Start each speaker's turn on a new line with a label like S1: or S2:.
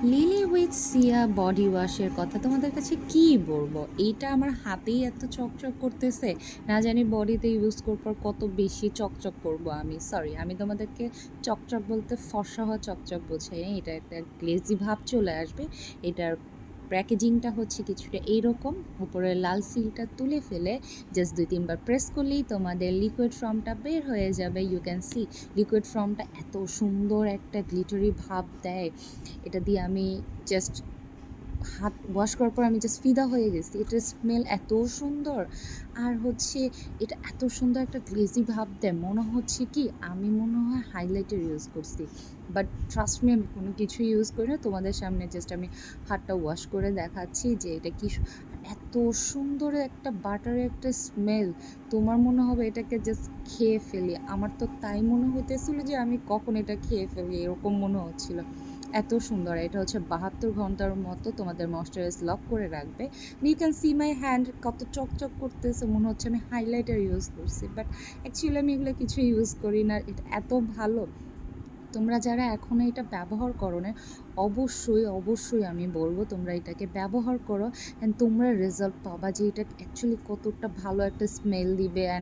S1: Lily with Siya body ওয়াশের কথা তোমাদের কাছে কি বলবো। এইটা আমার হাতেই এত চকচক করতেছে, না জানি বডিতে ইউজ করব কত বেশি চকচক করব। আমি সরি, আমি তোমাদেরকে চকচক বলতে ফর্সা হওয়া চকচক বোঝাই না। এটা একটা গ্লেজি ভাব চলে আসবে। এটার প্যাকেজিংটা হচ্ছে কিছুটা এইরকম, উপরে লাল সিলটা তুলে ফেলে জাস্ট 2-3 বার প্রেস করলেই তোমাদের লিকুইড ফর্মটা বের হয়ে যাবে। ইউ ক্যান সি লিকুইড ফর্মটা এত সুন্দর একটা গ্লিটারি ভাব দেয়। এটা দিয়ে আমি জাস্ট হাত ওয়াশ করার পর আমি জাস্ট ফিদা হয়ে গেছি। এটার স্মেল এত সুন্দর, আর হচ্ছে এটা এত সুন্দর একটা গ্লেজি ভাব দেয়, মনে হচ্ছে কি আমি মনে হয় হাইলাইটার ইউজ করছি। বাট ট্রাস্ট মি, আমি কোনো কিছু ইউজ করি না। তোমাদের সামনে জাস্ট আমি হাতটা ওয়াশ করে দেখাচ্ছি যে এটা কি এত সুন্দর একটা বাটারের একটা স্মেল। তোমার মনে হবে এটাকে জাস্ট খেয়ে ফেলি। আমার তো তাই মনে হতেছিল যে আমি কখন এটা খেয়ে ফেলি, এরকম মনে হচ্ছিল। এত সুন্দর। এটা হচ্ছে 72 ঘন্টার মতো তোমাদের ময়েশ্চারাইজ লক করে রাখবে। You can see my hand কত চকচক করতেছে, মনে হচ্ছে আমি হাইলাইটার ইউজ করছি, বাট অ্যাকচুয়ালি আমি এগুলো কিছু ইউজ করি না। এটা এত ভালো। তোমরা যারা এখনও এটা ব্যবহার করো না, অবশ্যই অবশ্যই আমি বলবো তোমরা এটাকে ব্যবহার করো, অ্যান্ড তোমরা রেজাল্ট পাবা যে এটা অ্যাকচুয়ালি কতটা ভালো একটা স্মেল দিবে।